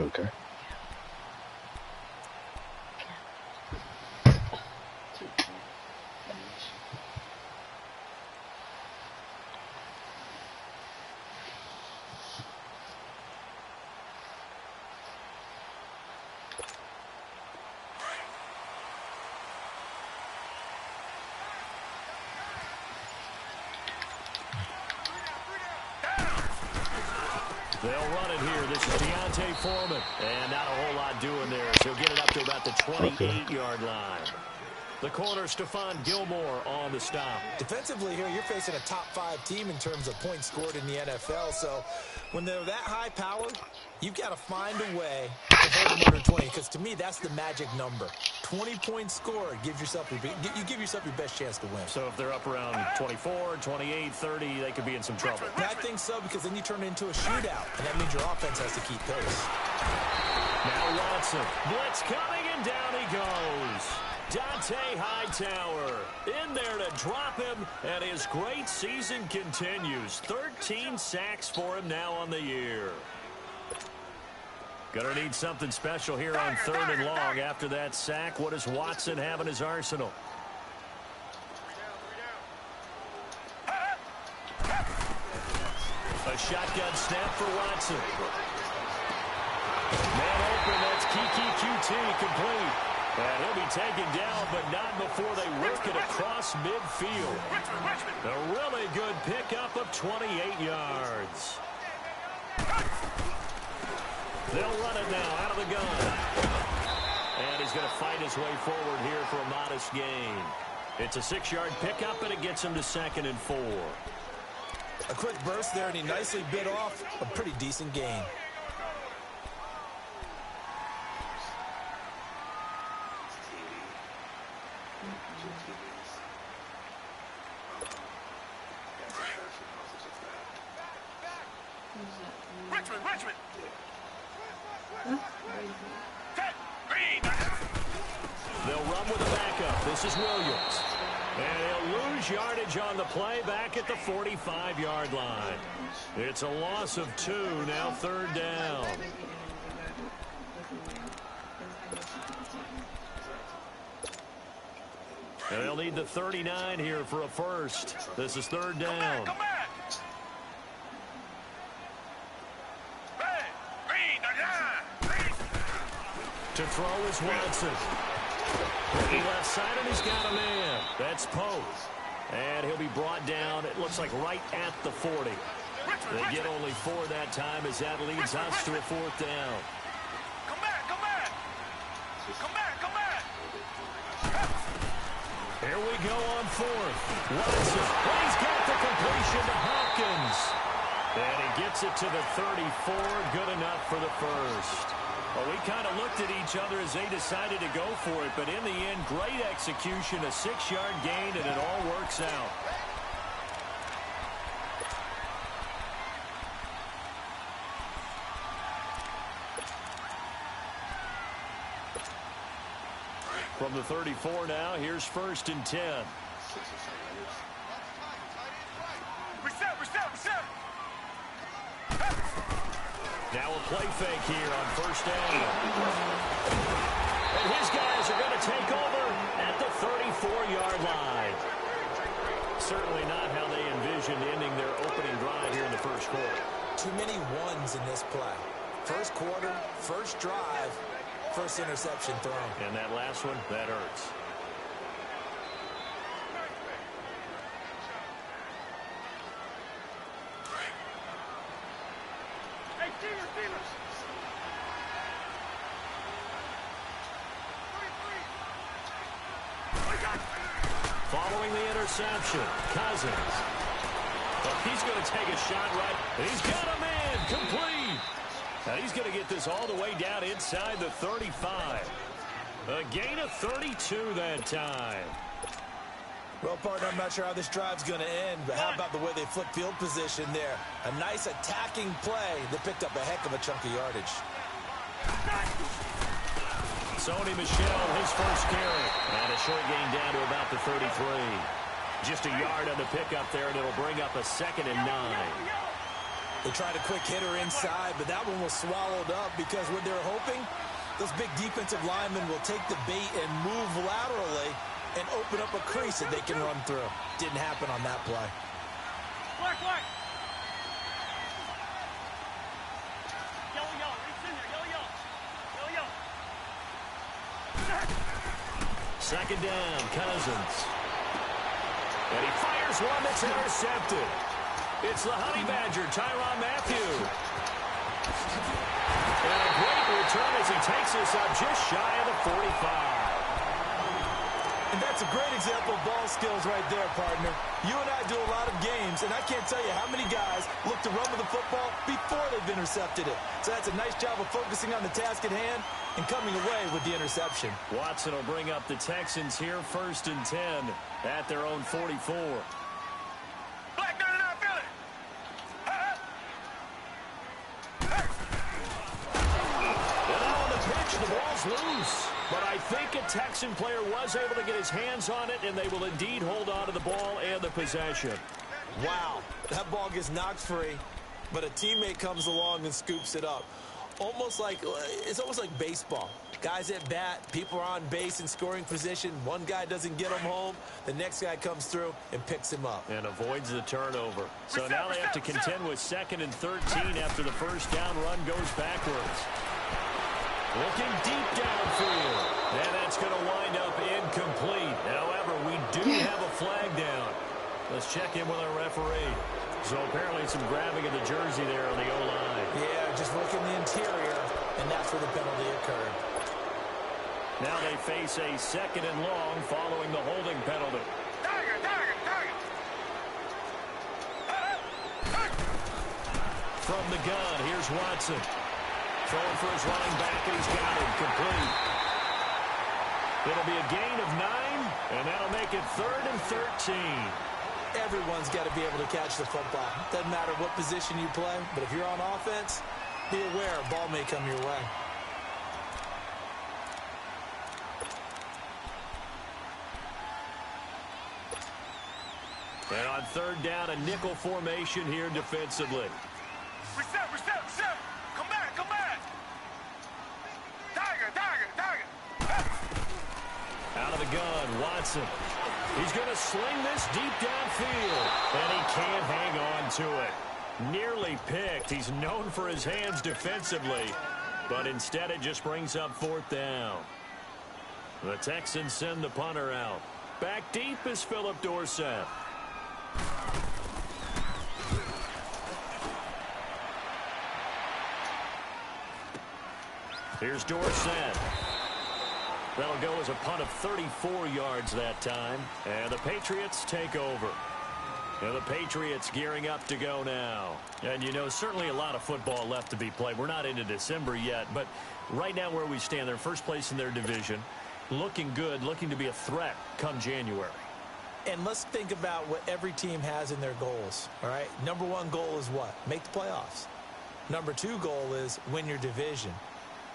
Okay. They'll run it here. This is Deontay Foreman. And not a whole lot doing there. So he'll get it up to about the 28-yard line. The corner, Stephon Gilmore on the stop. Defensively here, you're facing a top-5 team in terms of points scored in the NFL. So when they're that high power, you've got to find a way to hold them under 20. Because to me, that's the magic number. 20 points scored gives yourself you give yourself your best chance to win. So if they're up around 24, 28, 30, they could be in some trouble. And I think so, because then you turn it into a shootout, and that means your offense has to keep pace. Now Watson. Blitz coming, and down he goes. Dante Hightower in there to drop him, and his great season continues. 13 sacks for him now on the year. Gonna need something special here on 3rd and long. After that sack, what does Watson have in his arsenal? A shotgun snap for Watson. Man open, that's Kiki QT complete. And he'll be taken down, but not before they work it across midfield. A really good pickup of 28 yards. They'll run it now out of the gun. And he's going to fight his way forward here for a modest gain. It's a 6-yard pickup, and it gets him to 2nd and 4. A quick burst there, and he nicely bit off a pretty decent gain. They'll run with a backup. This is Williams. And he'll lose yardage on the play back at the 45-yard line. It's a loss of 2, now 3rd down. And they'll need the 39 here for a first. This is 3rd down. To throw is Watson. Left side, and he's got a man. That's Poe. And he'll be brought down, it looks like right at the 40. They get only 4 that time as that leads us to a 4th down. Come back, come back. Come back, come back. Here we go on 4th. Watson. Oh, he's got the completion to Hopkins. And he gets it to the 34. Good enough for the first. Well, we kind of looked at each other as they decided to go for it, but in the end, great execution, a 6-yard gain, and it all works out. From the 34 now, here's 1st and 10. Reset. Now a play fake here on 1st down. And his guys are going to take over at the 34-yard line. Certainly not how they envisioned ending their opening drive here in the 1st quarter. Too many ones in this play. 1st quarter, 1st drive, 1st interception thrown. And that last one, that hurts. Following the interception, Cousins. Well, he's going to take a shot right. He's got a man complete. Now he's going to get this all the way down inside the 35. A gain of 32 that time. Well, partner, I'm not sure how this drive's going to end, but how about the way they flip field position there? A nice attacking play that picked up a heck of a chunk of yardage. Sony Michel, his first carry. And a short gain down to about the 33. Just a yard on the pickup there, and it'll bring up a 2nd and 9. They tried a quick hitter inside, but that one was swallowed up because what they're hoping, those big defensive linemen will take the bait and move laterally and open up a crease that they can run through. Didn't happen on that play. Black. Yellow. It's in there. Yellow. Second down, Cousins. And he fires one that's intercepted. It's the Honey Badger, Tyrann Mathieu. And a great return as he takes us up just shy of the 45. And that's a great example of ball skills right there, partner. You and I do a lot of games, and I can't tell you how many guys look to run with the football before they've intercepted it. So that's a nice job of focusing on the task at hand and coming away with the interception. Watson will bring up the Texans here, 1st and 10 at their own 44. Black, no, feel it. And now on the pitch, the ball's loose. But I think a Texan player was able to get his hands on it, and they will indeed hold on to the ball and the possession. Wow, that ball gets knocked free, but a teammate comes along and scoops it up. It's almost like baseball. Guys at bat, people are on base in scoring position. One guy doesn't get him home. The next guy comes through and picks him up. And avoids the turnover. So now they have to contend with 2nd and 13 after the first down run goes backwards. Looking deep downfield. And that's going to wind up incomplete. However, we do have a flag down. Let's check in with our referee. So apparently some grabbing of the jersey there on the O-line. Yeah, just look in the interior, and that's where the penalty occurred. Now they face a 2nd and long following the holding penalty. Tiger. From the gun, here's Watson. Throwing for his running back, and he's got it complete. It'll be a gain of 9, and that'll make it 3rd and 13. Everyone's got to be able to catch the football. Doesn't matter what position you play, but if you're on offense, be aware a ball may come your way. And on 3rd down, a nickel formation here defensively. Reset. Come back. Tiger. Out of the gun, Watson. He's going to sling this deep downfield, and he can't hang on to it. Nearly picked. He's known for his hands defensively, but instead it just brings up 4th down. The Texans send the punter out. Back deep is Philip Dorsett. Here's Dorsett. That'll go as a punt of 34 yards that time. And the Patriots take over. And the Patriots gearing up to go now. And, you know, certainly a lot of football left to be played. We're not into December yet. But right now where we stand, they're first place in their division. Looking good, looking to be a threat come January. And let's think about what every team has in their goals, all right? Number 1 goal is what? Make the playoffs. Number 2 goal is win your division.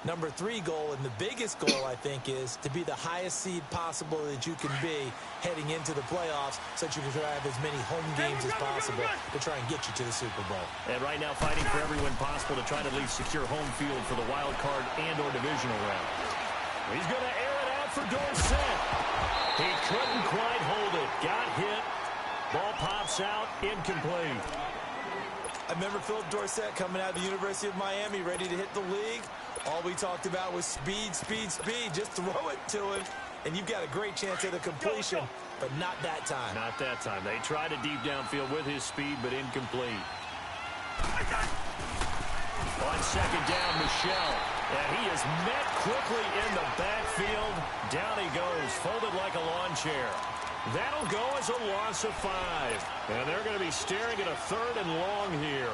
Number 3 goal, and the biggest goal, I think, is to be the highest seed possible that you can be heading into the playoffs so that you can have as many home games as possible to try and get you to the Super Bowl. And right now fighting for every win possible to try to at least secure home field for the wild card and or divisional round. He's going to air it out for Dorsett. He couldn't quite hold it. Got hit. Ball pops out. Incomplete. I remember Philip Dorsett coming out of the University of Miami ready to hit the league. All we talked about was speed. Just throw it to him, and you've got a great chance at a completion, but not that time. Not that time. They tried a deep downfield with his speed, but incomplete. On 2nd down, Michel. And he is met quickly in the backfield. Down he goes, folded like a lawn chair. That'll go as a loss of 5. And they're going to be staring at a 3rd and long here.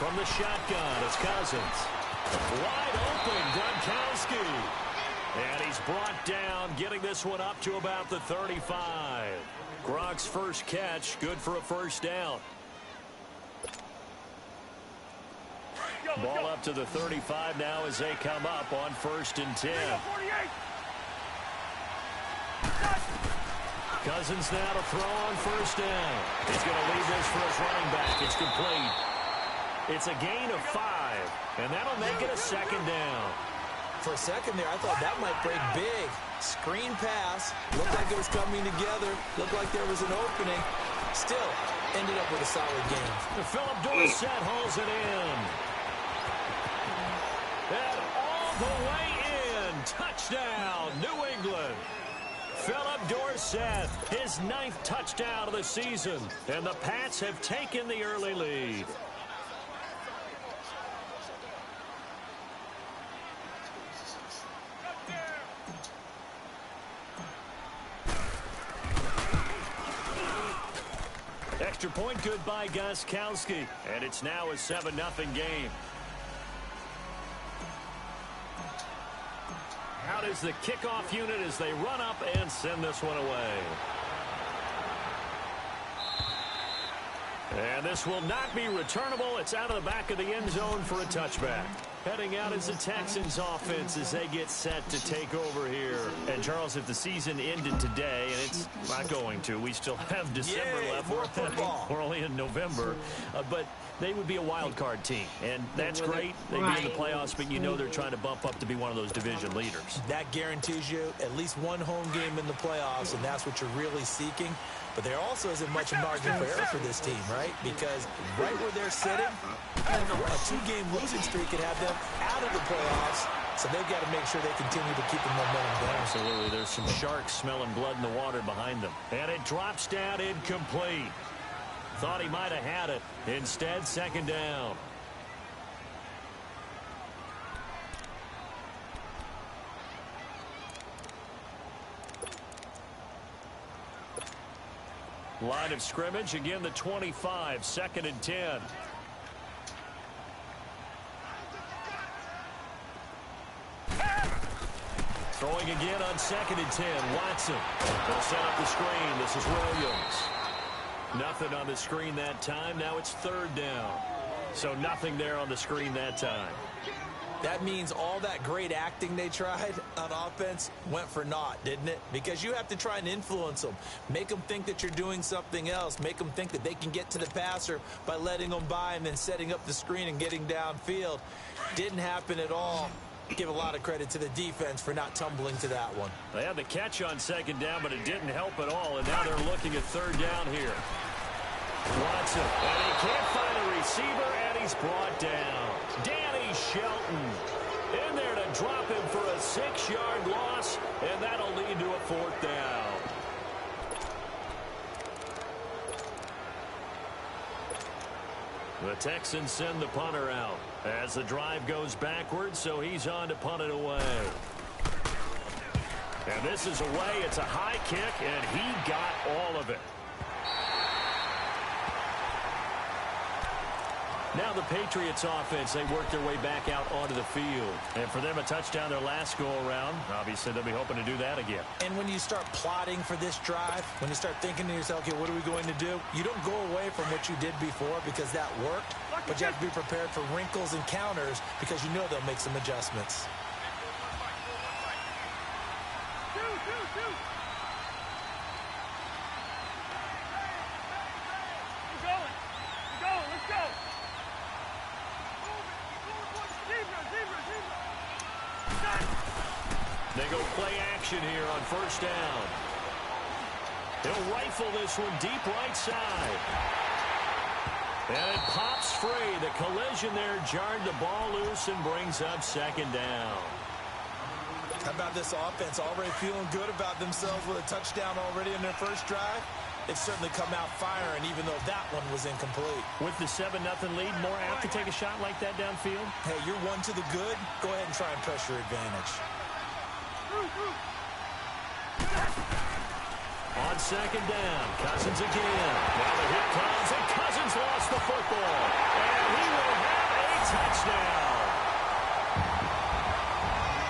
From the shotgun, it's Cousins. Wide open, Gronkowski. And he's brought down, getting this one up to about the 35. Gronk's first catch, good for a first down. Ball up to the 35 now as they come up on 1st and 10. Cousins now to throw on 1st down. He's going to leave this for his running back. It's complete. It's a gain of 5, and that'll make it a 2nd down. For a second there, I thought that might break big. Screen pass. Looked like it was coming together. Looked like there was an opening. Still, ended up with a solid game. Philip Dorsett hauls it in. And all the way in. Touchdown, New England. Philip Dorsett, his 9th touchdown of the season. And the Pats have taken the early lead. Extra point good by Gostkowski. And it's now a 7-0 game. Out is the kickoff unit as they run up and send this one away. And this will not be returnable. It's out of the back of the end zone for a touchback. Heading out is the Texans offense as they get set to take over here. And Charles, if the season ended today, and it's not going to, we still have December left. We're only in November. But they would be a wild card team. And that's great. They'd be in the playoffs, but you know they're trying to bump up to be one of those division leaders. That guarantees you at least one home game in the playoffs, and that's what you're really seeking. But there also isn't much margin for error for this team, right? Because right where they're sitting, a 2-game losing streak could have them out of the playoffs. So they've got to make sure they continue to keep the momentum going. Absolutely. There's some sharks smelling blood in the water behind them. And it drops down incomplete. Thought he might have had it. Instead, 2nd down. Line of scrimmage, again the 25, 2nd and 10. Throwing again on 2nd and 10. Watson. They'll set up the screen. This is Williams. Nothing on the screen that time. Now it's 3rd down. So nothing there on the screen that time. That means all that great acting they tried on offense went for naught, didn't it? Because you have to try and influence them. Make them think that you're doing something else. Make them think that they can get to the passer by letting them by and then setting up the screen and getting downfield. Didn't happen at all. Give a lot of credit to the defense for not tumbling to that one. They had the catch on 2nd down, but it didn't help at all. And now they're looking at 3rd down here. Watson, and he can't find a receiver, and he's brought down. Danny Shelton in there to drop him for a 6-yard loss, and that'll lead to a 4th down. The Texans send the punter out as the drive goes backwards, so he's on to punt it away. And this is away. It's a high kick, and he got all of it. Now the Patriots offense, they work their way back out onto the field. And for them, a touchdown their last go-around. Obviously, they'll be hoping to do that again. And when you start plotting for this drive, when you start thinking to yourself, okay, what are we going to do? You don't go away from what you did before because that worked. But you have to be prepared for wrinkles and counters because you know they'll make some adjustments. They go play action here on 1st down. He'll rifle this one deep right side. And it pops free. The collision there jarred the ball loose and brings up 2nd down. How about this offense already feeling good about themselves with a touchdown already in their first drive? They've certainly come out firing, even though that one was incomplete. With the 7-0 lead, more apt to take a shot like that downfield? Hey, you're one to the good. Go ahead and try and press your advantage. On 2nd down, Cousins again. Now the hit comes, and Cousins lost the football. And he will have touchdown.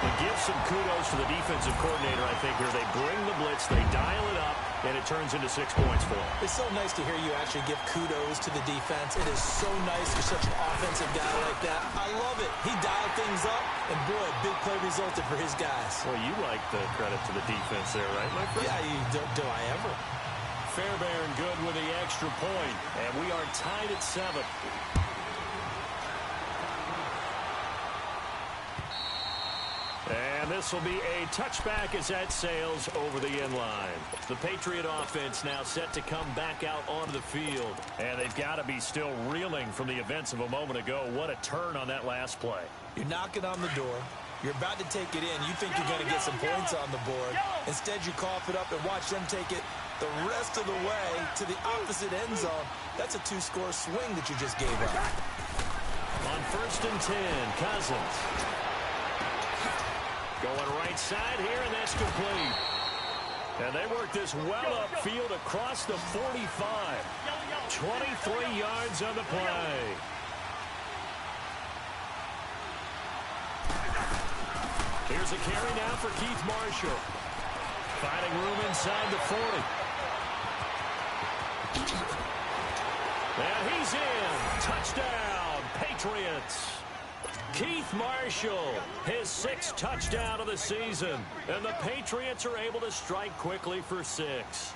It gives some kudos to the defensive coordinator, I think, here. They bring the blitz, they dial it up, and it turns into 6 points for them. It's so nice to hear you actually give kudos to the defense. It is so nice you're such an offensive guy like that. I love it. He dialed things up, and boy, big play resulted for his guys. Well, you like the credit to the defense there, right, my friend? Yeah, do I ever? Fairbairn good with the extra point, and we are tied at 7. And this will be a touchback as that sails over the end line. The Patriot offense now set to come back out onto the field. And they've got to be still reeling from the events of a moment ago. What a turn on that last play. You're knocking on the door. You're about to take it in. You think you're going to get some points on the board. Instead, you cough it up and watch them take it the rest of the way to the opposite end zone. That's a 2-score swing that you just gave up. On 1st and 10, Cousins. Going right side here, and that's complete. And they work this well upfield across the 45. 23 yards on the play. Here's a carry now for Keith Marshall. Finding room inside the 40. And he's in. Touchdown, Patriots. Keith Marshall, his 6th touchdown of the season. And the Patriots are able to strike quickly for 6.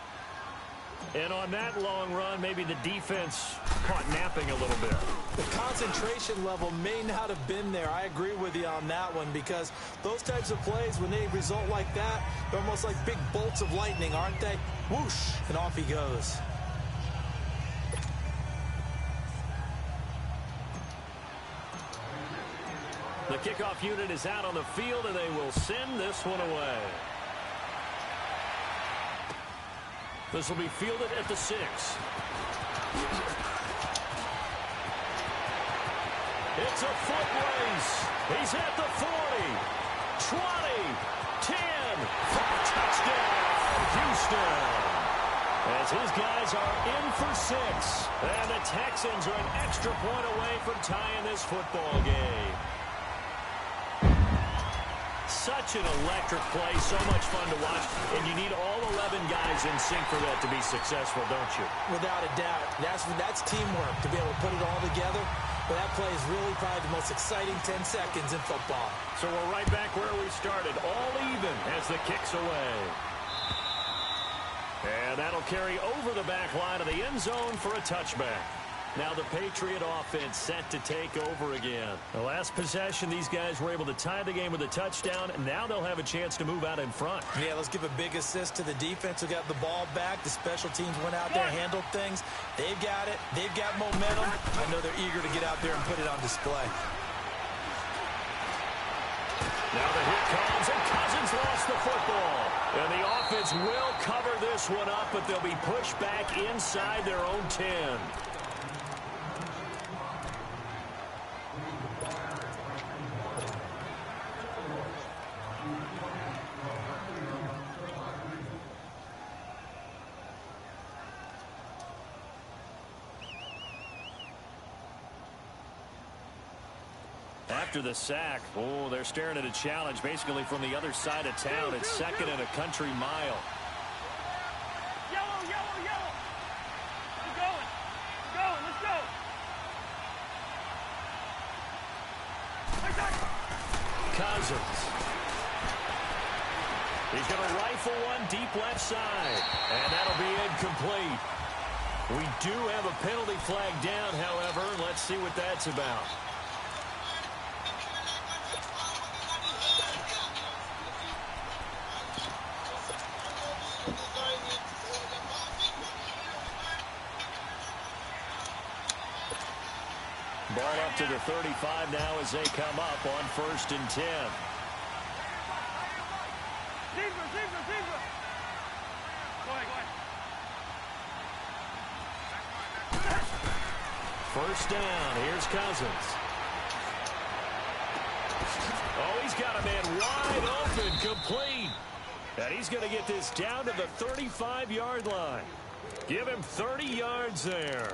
And on that long run, maybe the defense caught napping a little bit. The concentration level may not have been there. I agree with you on that one, because those types of plays, when they result like that, they're almost like big bolts of lightning, aren't they? Whoosh, and off he goes. The kickoff unit is out on the field, and they will send this one away. This will be fielded at the 6. It's a foot race. He's at the 40, 20, 10, for a touchdown, Houston. As his guys are in for 6. And the Texans are an extra point away from tying this football game. Such an electric play, so much fun to watch, and you need all 11 guys in sync for that to be successful, don't you? Without a doubt. That's teamwork, to be able to put it all together. But that play is really probably the most exciting 10 seconds in football. So we're right back where we started, all even as the kick's away. And that'll carry over the back line of the end zone for a touchback. Now the Patriot offense set to take over again. The last possession, these guys were able to tie the game with a touchdown, and now they'll have a chance to move out in front. Yeah, let's give a big assist to the defense who got the ball back. The special teams went out there, handled things. They've got it. They've got momentum. I know they're eager to get out there and put it on display. Now the hit comes, and Cousins lost the football. And the offense will cover this one up, but they'll be pushed back inside their own 10. After the sack, they're staring at a challenge basically from the other side of town. It's 2nd and a country mile. Yellow, yellow, yellow. We're going. We're going. Let's go. Cousins. He's going to rifle one deep left side. And that'll be incomplete. We do have a penalty flag down, however. Let's see what that's about. Ball up to the 35 now as they come up on 1st and 10. Zebra. Go ahead. 1st down. Here's Cousins. Oh, he's got a man wide open, complete. And he's going to get this down to the 35-yard line. Give him 30 yards there.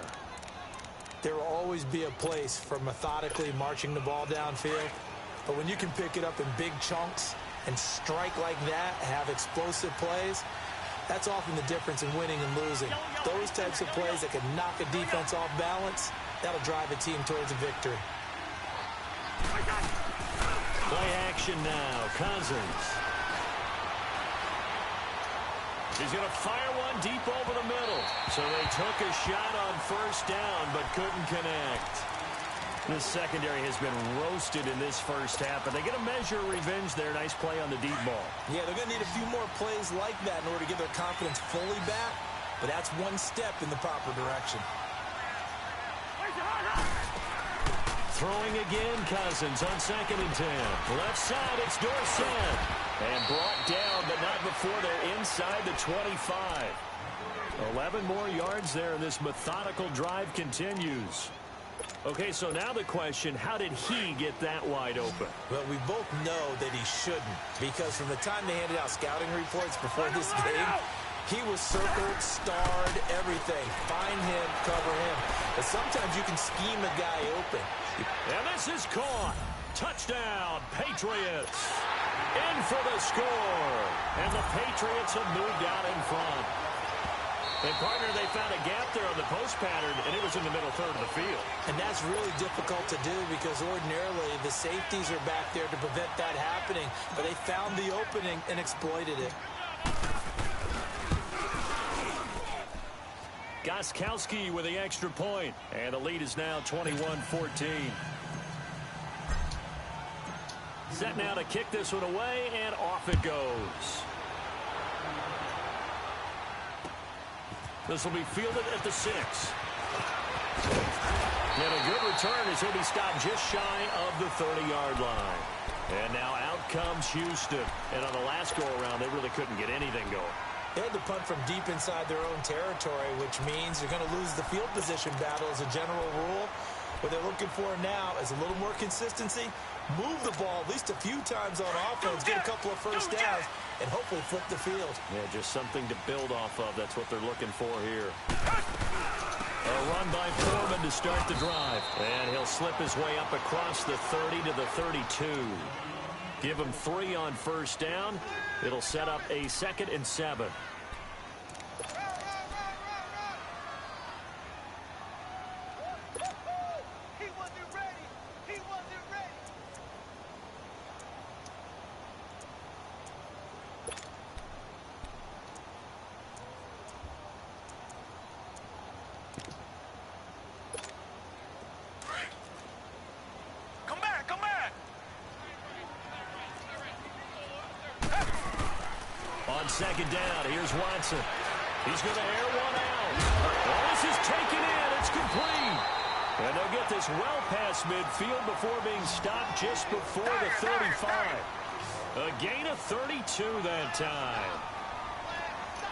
There will always be a place for methodically marching the ball downfield. But when you can pick it up in big chunks and strike like that, have explosive plays, that's often the difference in winning and losing. Those types of plays that can knock a defense off balance, that'll drive a team towards a victory. Play action now. Cousins. He's going to fire one deep over the middle. So they took a shot on first down, but couldn't connect. This secondary has been roasted in this first half, but they get a measure of revenge there. Nice play on the deep ball. Yeah, they're going to need a few more plays like that in order to get their confidence fully back, but that's one step in the proper direction. Throwing again, Cousins on 2nd and 10. Left side, it's Dorsett. And brought down, but not before they're inside the 25. 11 more yards there, and this methodical drive continues. Okay, so now the question, how did he get that wide open? Well, we both know that he shouldn't, because from the time they handed out scouting reports before this game, he was circled, starred, everything. Find him, cover him. But sometimes you can scheme a guy open. And this is caught. Touchdown, Patriots. In for the score. And the Patriots have moved out in front. And, partner, they found a gap there on the post pattern, and it was in the middle third of the field. And that's really difficult to do because ordinarily the safeties are back there to prevent that happening. But they found the opening and exploited it. Gostkowski with the extra point. And the lead is now 21-14. Set now to kick this one away, and off it goes. This will be fielded at the 6. And a good return as he'll be stopped just shy of the 30-yard line. And now out comes Houston. And on the last go-around, they really couldn't get anything going. They had to punt from deep inside their own territory, which means they're going to lose the field position battle as a general rule. What they're looking for now is a little more consistency, move the ball at least a few times on offense, get a couple of first downs, and hopefully flip the field. Yeah, just something to build off of. That's what they're looking for here. A run by Foreman to start the drive. And he'll slip his way up across the 30 to the 32. Give him 3 on first down. It'll set up a 2nd and 7. On 2nd down, here's Watson. He's going to air one out. Well, this is taken in. It's complete. And they'll get this well past midfield before being stopped just before the 35. A gain of 32 that time.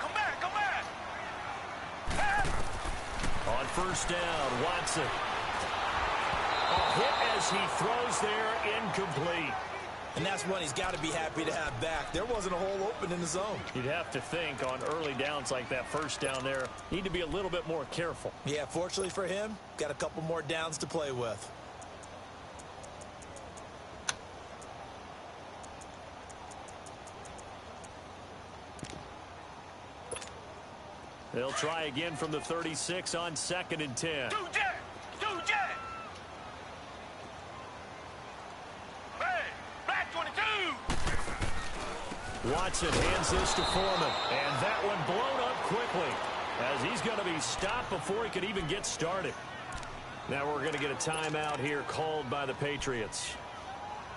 Come back. On first down, Watson. A hit as he throws there, incomplete. And that's one he's got to be happy to have back. There wasn't a hole open in the zone. You'd have to think on early downs like that first down there, need to be a little bit more careful. Yeah, fortunately for him, got a couple more downs to play with. They'll try again from the 36 on 2nd and 10. Do jet! Hey, black 22! Watson hands this to Foreman. And that one blown up quickly as he's going to be stopped before he could even get started. Now we're going to get a timeout here called by the Patriots.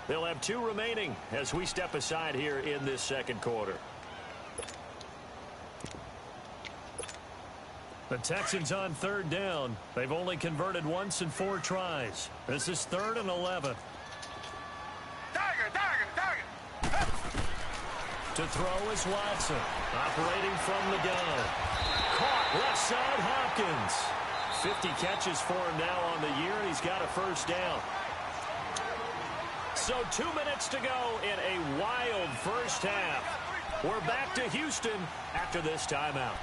They'll have 2 remaining as we step aside here in this second quarter. The Texans on 3rd down. They've only converted once in 4 tries. This is 3rd and 11. Tiger! To throw is Watson, operating from the gun. Caught left side, Hopkins. 50 catches for him now on the year, and he's got a first down. So 2 minutes to go in a wild first half. We're back to Houston after this timeout.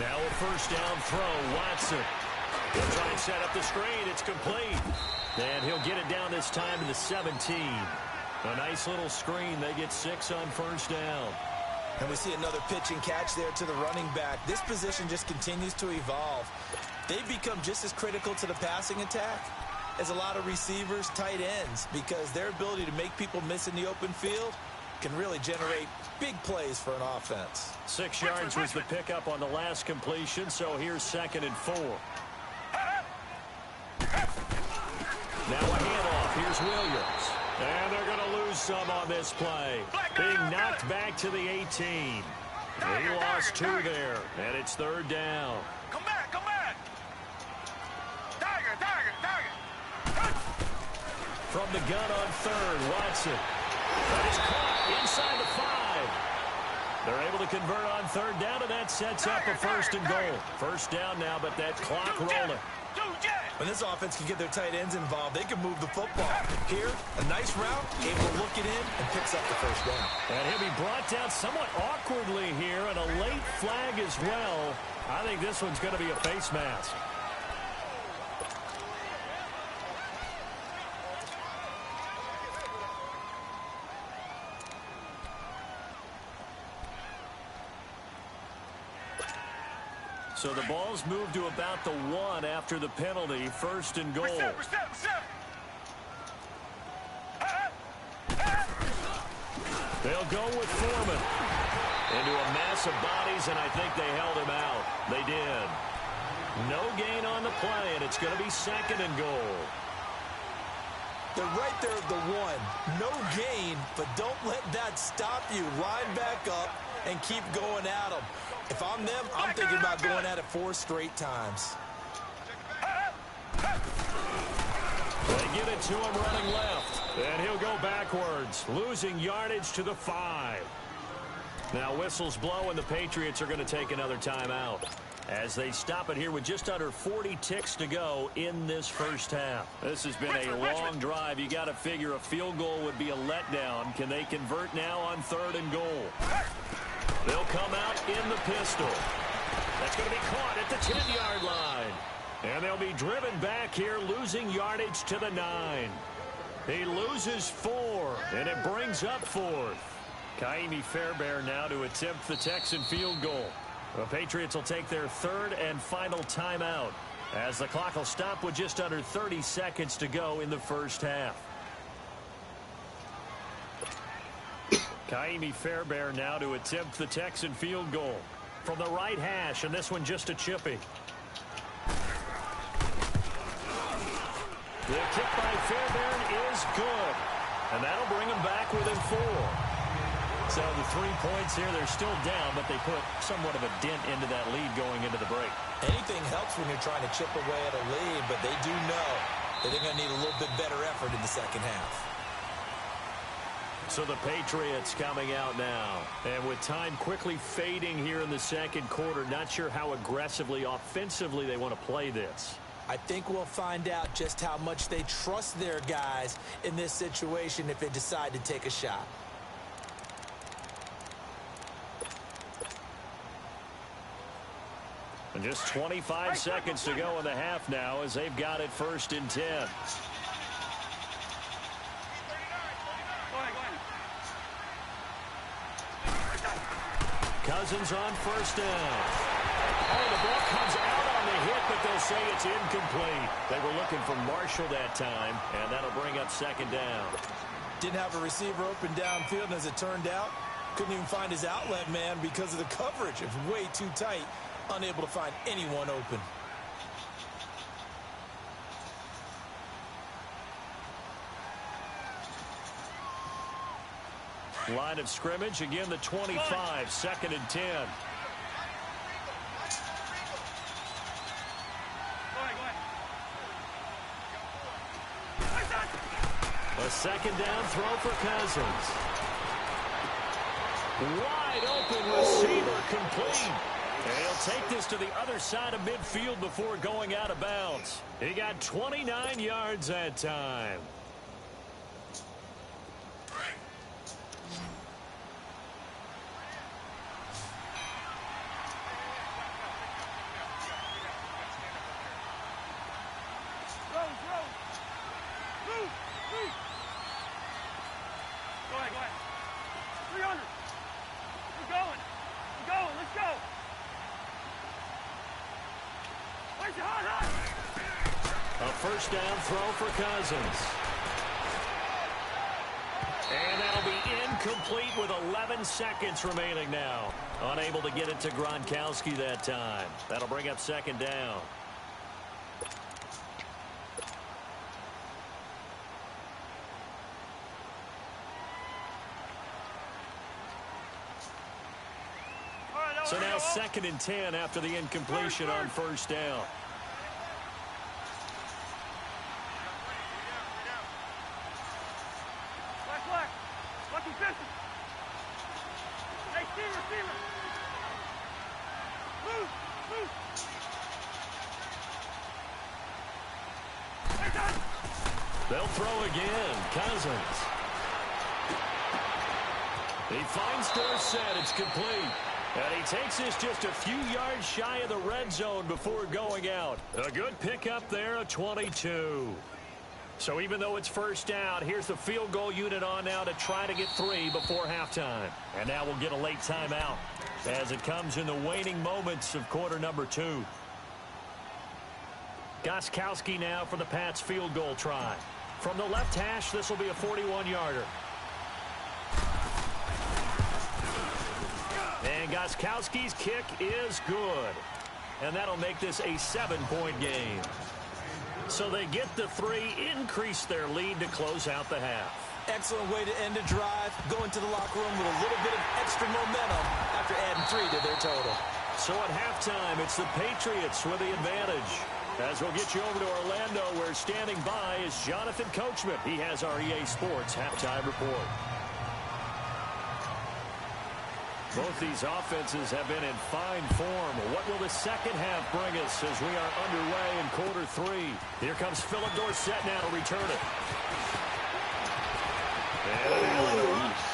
Now a first down throw. Watson. He'll try and set up the screen. It's complete. And he'll get it down this time to the 17. A nice little screen. They get 6 on first down. And we see another pitch and catch there to the running back. This position just continues to evolve. They've become just as critical to the passing attack as a lot of receivers, tight ends, because their ability to make people miss in the open field can really generate big plays for an offense. 6 yards was the pickup on the last completion, so here's 2nd and 4. Now a handoff. Here's Williams. And they're going to lose some on this play. Being knocked back to the 18. He lost 2 there, and it's 3rd down. Come back, come back. Tiger. From the gun on 3rd, Watson. That is caught inside the 5. They're able to convert on 3rd down, and that sets up a 1st and goal. First down now, but that clock rolling. When this offense can get their tight ends involved, they can move the football. Here, a nice route, able to look it in, and picks up the first down. And he'll be brought down somewhat awkwardly here, and a late flag as well. I think this one's going to be a face mask. So the ball's moved to about the 1 after the penalty. 1st and goal. They'll go with Foreman. Into a mass of bodies, and I think they held him out. They did. No gain on the play, and it's going to be 2nd and goal. They're right there at the 1. No gain, but don't let that stop you. Line back up and keep going at them. If I'm them, I'm thinking about going at it 4 straight times. They give it to him running left, and he'll go backwards, losing yardage to the 5. Now whistles blow, and the Patriots are going to take another timeout as they stop it here with just under 40 ticks to go in this first half. This has been a long drive. You got to figure a field goal would be a letdown. Can they convert now on 3rd and goal? They'll come out in the pistol. That's going to be caught at the 10-yard line. And they'll be driven back here, losing yardage to the 9. He loses 4, and it brings up 4th. Kaimi Fairbairn now to attempt the Texan field goal. The Patriots will take their 3rd and final timeout as the clock will stop with just under 30 seconds to go in the first half. Kaimi Fairbairn now to attempt the Texan field goal from the right hash, and this one just a chippy. The kick by Fairbairn is good, and that'll bring them back within 4. So the 3 points here, they're still down, but they put somewhat of a dent into that lead going into the break. Anything helps when you're trying to chip away at a lead, but they do know that they're going to need a little bit better effort in the second half. So the Patriots coming out now. And with time quickly fading here in the second quarter, not sure how aggressively, offensively they want to play this. I think we'll find out just how much they trust their guys in this situation if they decide to take a shot. And just 25 seconds to go in the half now as they've got it 1st and 10. Cousins on 1st down. Oh, the ball comes out on the hit, but they'll say it's incomplete. They were looking for Marshall that time, and that'll bring up 2nd down. Didn't have a receiver open downfield, and as it turned out, couldn't even find his outlet man because of the coverage. It was way too tight, unable to find anyone open. Line of scrimmage, again the 25, 2nd and 10. A 2nd down throw for Cousins. Wide open receiver complete. And he'll take this to the other side of midfield before going out of bounds. He got 29 yards that time. A first down throw for Cousins. And that'll be incomplete with 11 seconds remaining now. Unable to get it to Gronkowski that time. That'll bring up second down. So now 2nd and 10 after the incompletion on first down. They'll throw again. Cousins. He finds Dorsett. It's complete. And he takes this just a few yards shy of the red zone before going out. A good pickup there, a 22. So even though it's first down, here's the field goal unit on now to try to get 3 before halftime. And now we'll get a late timeout as it comes in the waning moments of quarter number 2. Gostkowski now for the Pats field goal try. From the left hash, this will be a 41-yarder. And Gostkowski's kick is good. And that'll make this a 7-point game. So they get the 3, increase their lead to close out the half. Excellent way to end a drive. Go into the locker room with a little bit of extra momentum after adding 3 to their total. So at halftime, it's the Patriots with the advantage. As we'll get you over to Orlando, where standing by is Jonathan Coachman. He has our EA Sports halftime report. Both these offenses have been in fine form. What will the second half bring us as we are underway in quarter 3? Here comes Philip Dorsett now to return it. And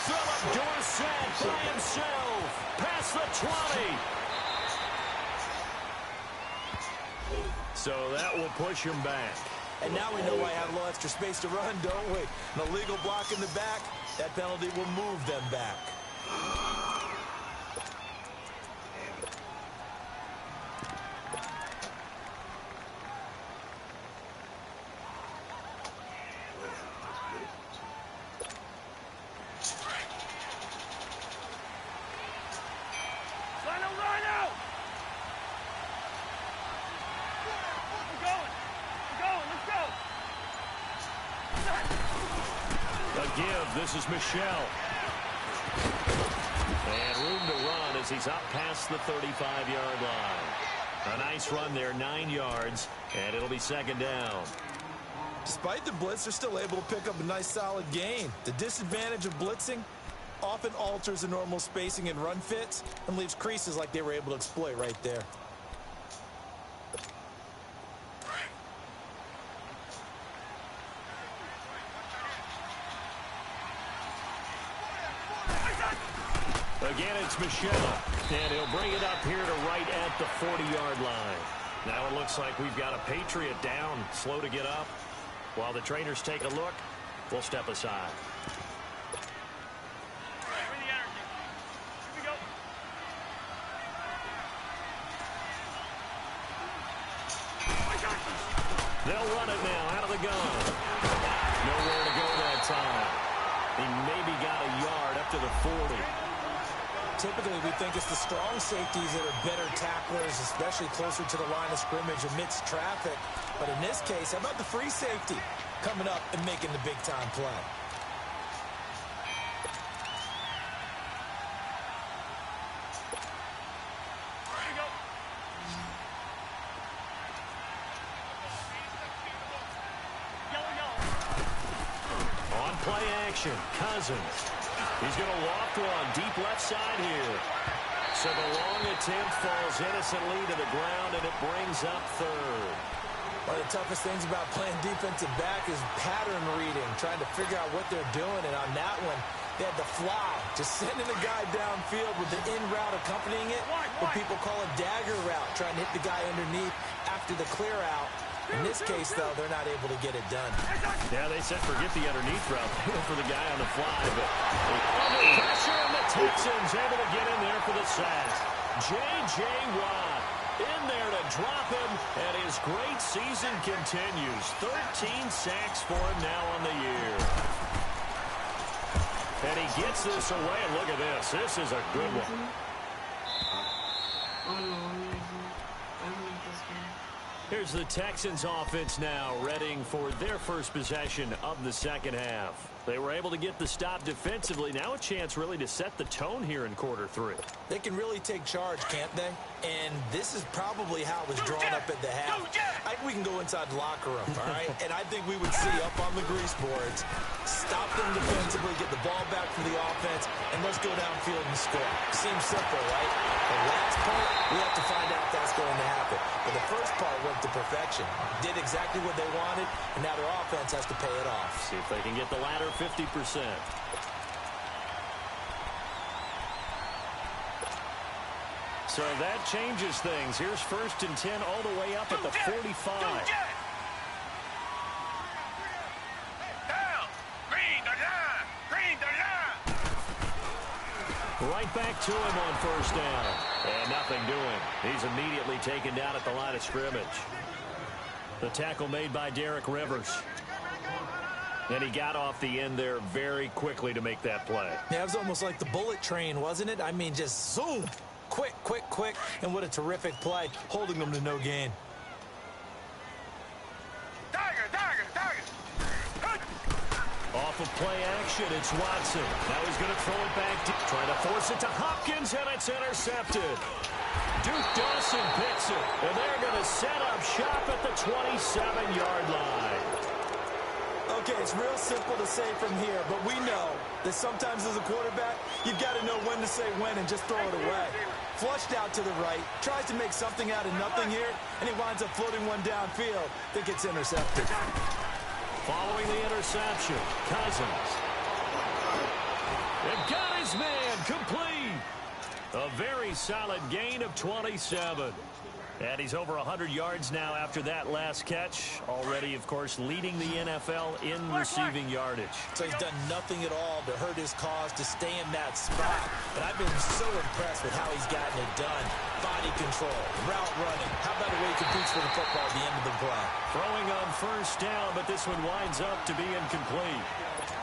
Philip Dorsett by himself. Past the 20. So that will push him back. And now we know why I have a little extra space to run, don't we? An illegal block in the back. That penalty will move them back. This is Michelle. And room to run as he's up past the 35-yard line. A nice run there, 9 yards, and it'll be second down. Despite the blitz, they're still able to pick up a nice solid gain. The disadvantage of blitzing often alters the normal spacing and run fits and leaves creases like they were able to exploit right there. Again, it's Michelle, and he'll bring it up here to right at the 40-yard line. Now it looks like we've got a Patriot down, slow to get up. While the trainers take a look, we'll step aside. They'll run it now out of the gun. Nowhere to go that time. He maybe got a yard up to the 40. Typically, we think it's the strong safeties that are better tacklers, especially closer to the line of scrimmage amidst traffic. But in this case, how about the free safety coming up and making the big-time play? On play action, Cousins. He's going to loft one deep left side here. So the long attempt falls innocently to the ground, and it brings up third. One of the toughest things about playing defensive back is pattern reading, trying to figure out what they're doing. And on that one, they had the fly, just sending the guy downfield with the in route accompanying it, what people call a dagger route, trying to hit the guy underneath after the clear out. In this case, though, they're not able to get it done. Yeah, they said forget the underneath route. They went for the guy on the fly, but under pressure, and the Texans able to get in there for the sack. J.J. Watt In there to drop him, and his great season continues. 13 sacks for him now on the year. And he gets this away, and look at this. This is a good one. Here's the Texans offense now, readying for their first possession of the second half. They were able to get the stop defensively. Now a chance really to set the tone here in quarter three. They can really take charge, can't they? And this is probably how it was drawn up at the half. I think we can go inside the locker room, all right? And I think we would see up on the grease boards, stop them defensively, get the ball back for the offense, and let's go downfield and score. Seems simple, right? The last part, we have to find out if that's going to happen. But the first part went to perfection. Did exactly what they wanted, and now their offense has to pay it off. See if they can get the latter 50%. So that changes things. Here's 1st and 10 all the way up at the 45. Right back to him on 1st down. And nothing doing. He's immediately taken down at the line of scrimmage. The tackle made by Derek Rivers. And he got off the end there very quickly to make that play. Yeah, it was almost like the bullet train, wasn't it? I mean, just zoom. Quick, quick, quick. And what a terrific play, holding them to no gain. Off of play action, it's Watson. Now he's going to throw it back, trying to force it to Hopkins, and it's intercepted. Duke Dawson picks it, and they're going to set up shop at the 27-yard line. Okay, it's real simple to say from here, but we know that sometimes as a quarterback, you've got to know when to say when and just throw it away. Flushed out to the right, tries to make something out of nothing here, and he winds up floating one downfield that gets intercepted. Following the interception, Cousins. And got his man complete. A very solid gain of 27. And he's over 100 yards now after that last catch. Already, of course, leading the NFL in receiving yardage. So he's done nothing at all to hurt his cause, to stay in that spot. But I've been so impressed with how he's gotten it done. Body control, route running. How about the way he competes for the football at the end of the play? Throwing on 1st down, but this one winds up to be incomplete.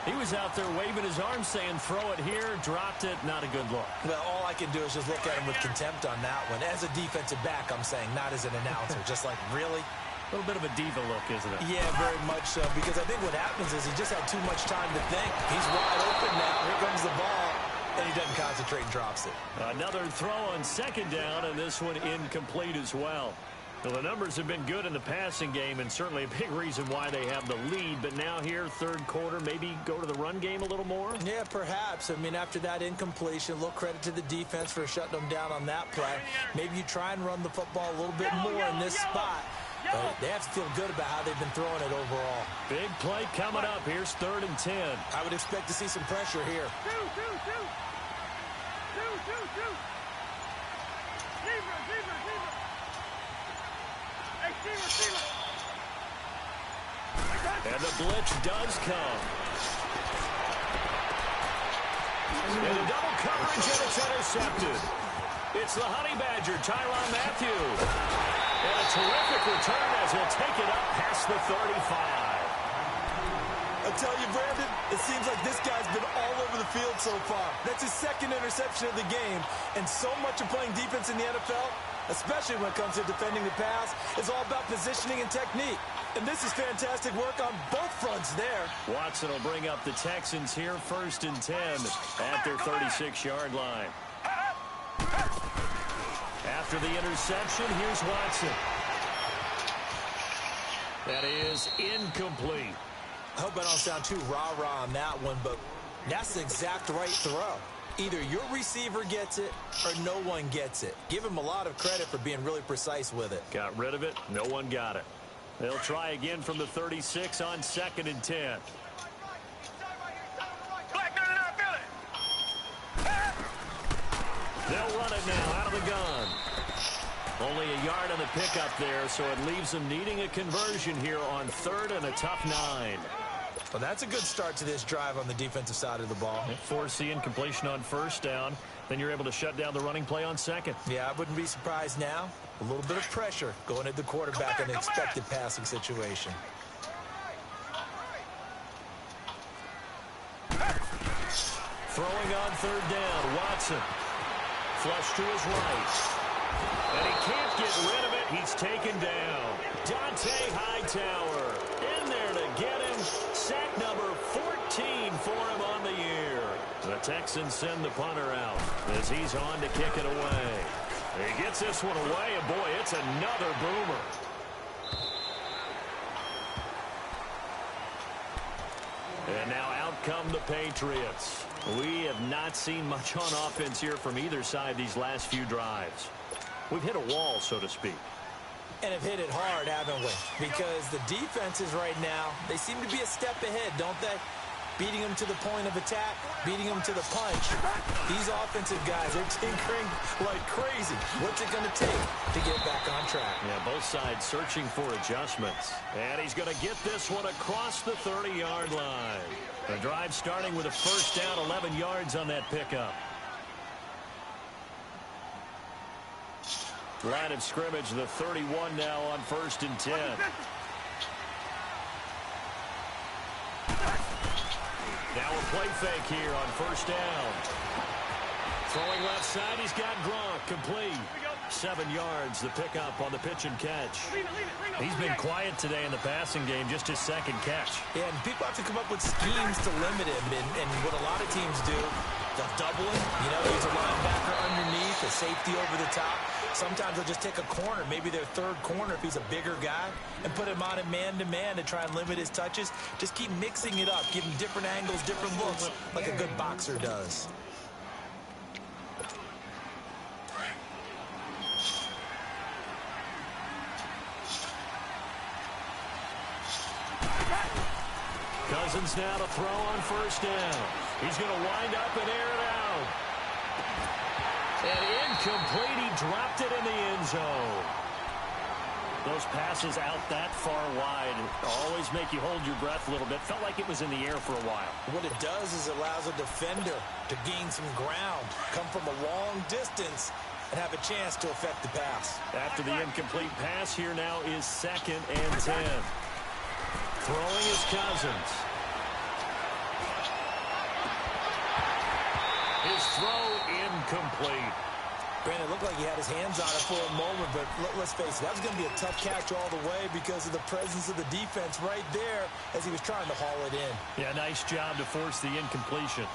He was out there waving his arms saying, throw it here, dropped it, not a good look. Well, all I can do is just look at him with contempt on that one. As a defensive back, I'm saying, not as an announcer. Just like, really? A little bit of a diva look, isn't it? Yeah, very much so, because I think what happens is he just had too much time to think. He's wide open now. Here comes the ball, and he doesn't concentrate and drops it. Another throw on 2nd down, and this one incomplete as well. Well, the numbers have been good in the passing game, and certainly a big reason why they have the lead. But now here, 3rd quarter, maybe go to the run game a little more? Yeah, perhaps. I mean, after that incompletion, a little credit to the defense for shutting them down on that play. Maybe you try and run the football a little bit more in this spot. But they have to feel good about how they've been throwing it overall. Big play coming up. Here's 3rd and 10. I would expect to see some pressure here. And the blitz does come. And a double coverage, and it's intercepted. It's the Honey Badger, Tyrann Mathieu. And a terrific return as he'll take it up past the 35. I tell you, Brandon, it seems like this guy's been all over the field so far. That's his 2nd interception of the game. And so much of playing defense in the NFL, especially when it comes to defending the pass, is all about positioning and technique. And this is fantastic work on both fronts there. Watson will bring up the Texans here, 1st and 10 at their 36-yard line. After the interception, here's Watson. That is incomplete. I hope I don't sound too rah-rah on that one, but that's the exact right throw. Either your receiver gets it or no one gets it. Give him a lot of credit for being really precise with it. Got rid of it. No one got it. They'll try again from the 36 on 2nd and 10. They'll run it now out of the gun. Only a yard on the pickup there, so it leaves them needing a conversion here on 3rd and a tough 9. Well, that's a good start to this drive on the defensive side of the ball. Force the incompletion on 1st down. then you're able to shut down the running play on second. Yeah, I wouldn't be surprised now. A little bit of pressure going at the quarterback in an expected passing situation. Throwing on third down, Watson. Flush to his right. And he can't get rid of it. He's taken down. Dante Hightower in there to get him. Sack number 14 for him on the year. The Texans send the punter out as he's on to kick it away. He gets this one away, and boy, it's another boomer. And now out come the Patriots. We have not seen much on offense here from either side these last few drives. We've hit a wall, so to speak. And have hit it hard, haven't we? Because the defenses right now, they seem to be a step ahead, don't they? Beating them to the point of attack, beating them to the punch. These offensive guys, they're tinkering like crazy. What's it going to take to get back on track? Yeah, both sides searching for adjustments. And he's going to get this one across the 30-yard line. The drive starting with a first down, 11 yards on that pickup. Line of scrimmage, the 31 now on 1st and 10. Now a play fake here on first down. Throwing left side, he's got Gronk, complete. 7 yards, the pickup on the pitch and catch. He's been quiet today in the passing game, just his second catch. Yeah, and people have to come up with schemes to limit him. And what a lot of teams do, they'll double him. You know, he's a linebacker underneath, a safety over the top. Sometimes they'll just take a corner, maybe their third corner if he's a bigger guy, and put him on a man-to-man to try and limit his touches. Just keep mixing it up, give him different angles, different looks, like a good boxer does. Cousins now to throw on first down. He's going to wind up and air it out. And incomplete. He dropped it in the end zone. Those passes out that far wide always make you hold your breath a little bit. Felt like it was in the air for a while. What it does is it allows a defender to gain some ground, come from a long distance, and have a chance to affect the pass. After the incomplete pass, here now is 2nd and 10. Throwing is Cousins. His throw incomplete. Brandon, it looked like he had his hands on it for a moment, but let's face it, that was going to be a tough catch all the way because of the presence of the defense right there as he was trying to haul it in. Yeah, nice job to force the incompletion.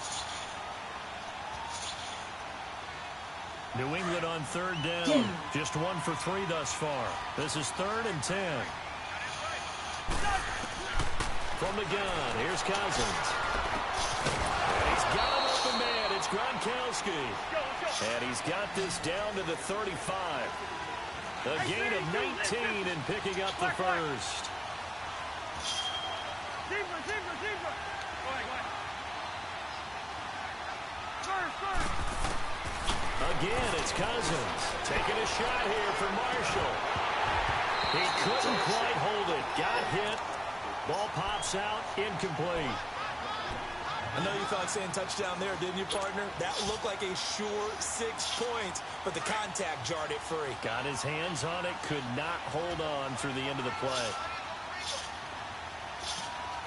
New England on third down. Just 1 for 3 thus far. This is 3rd and 10. From the gun, here's Cousins. And he's got him open man. It's Gronkowski. And he's got this down to the 35. A gain of 19 and picking up the first. Again, it's Cousins. Taking a shot here for Marshall. He couldn't quite hold it. Got hit. Ball pops out, incomplete. I know you thought saying touchdown there, didn't you, partner? That looked like a sure 6 points, but the contact jarred it free. Got his hands on it, could not hold on through the end of the play.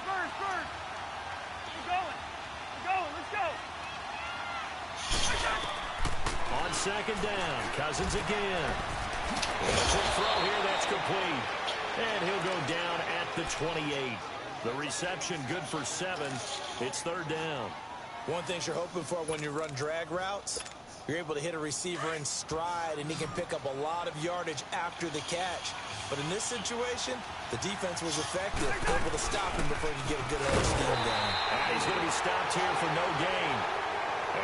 First. We're going. Let's go. On 2nd down, Cousins again. And a quick throw here, that's complete. And he'll go down at the 28. The reception good for 7. It's 3rd down. One thing you're hoping for when you run drag routes, you're able to hit a receiver in stride, and he can pick up a lot of yardage after the catch. But in this situation, the defense was effective, able to stop him before he could get a good head steam down. And he's going to be stopped here for no gain.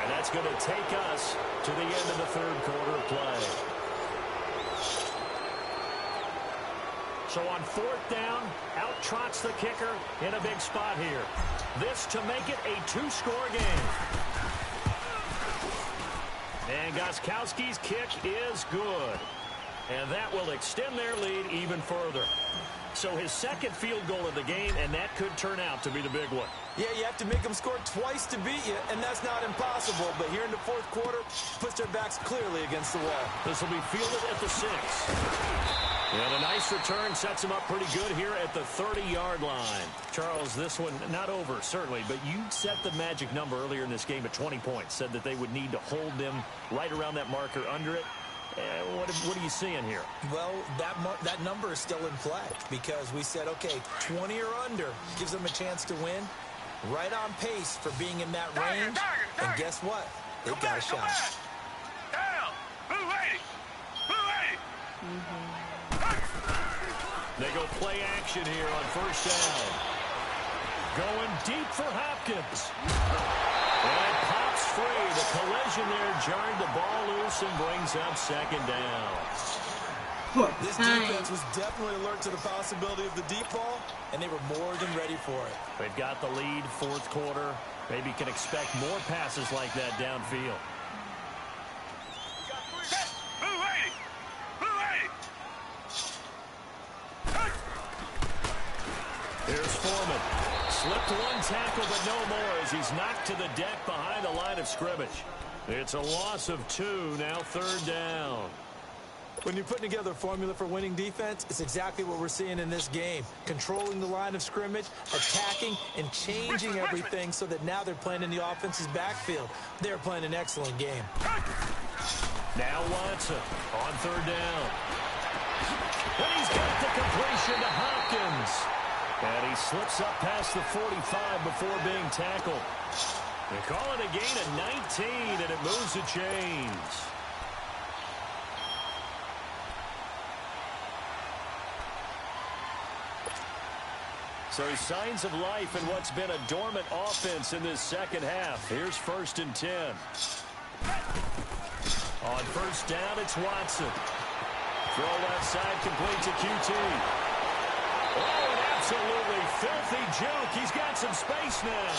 And that's going to take us to the end of the 3rd quarter play. So on 4th down, out trots the kicker in a big spot here. This to make it a 2-score game. And Gostkowski's kick is good. And that will extend their lead even further. So his second field goal of the game, and that could turn out to be the big one. Yeah, you have to make them score twice to beat you, and that's not impossible. But here in the fourth quarter, puts their backs clearly against the wall. This will be fielded at the 6. And a nice return sets him up pretty good here at the 30-yard line. Charles, this one not over, certainly, but you set the magic number earlier in this game at 20 points. Said that they would need to hold them right around that marker under it. What are you seeing here? Well, that number is still in play because we said, okay, 20 or under gives them a chance to win. Right on pace for being in that range. And guess what? They've got a shot. Down. Blue 80. Blue 80. They go play action here on first down. Going deep for Hopkins. And it pops free. The collision there jarred the ball loose and brings up second down. This defense was definitely alert to the possibility of the deep ball, and they were more than ready for it. They've got the lead, fourth quarter. Maybe can expect more passes like that downfield. Blue 80. Blue 80. Here's Foreman. Slipped one tackle, but no more as he's knocked to the deck behind the line of scrimmage. It's a loss of 2, now third down. When you're putting together a formula for winning defense, it's exactly what we're seeing in this game. Controlling the line of scrimmage, attacking, and changing everything so that now they're playing in the offense's backfield. They're playing an excellent game. Now Watson on third down. And he's got the completion to Hopkins. And he slips up past the 45 before being tackled. They call it a gain of 19, and it moves the chains. So signs of life in what's been a dormant offense in this second half. Here's first and 10. On first down, it's Watson. Throw left side, complete to QT. Oh, an absolutely filthy juke. He's got some space now.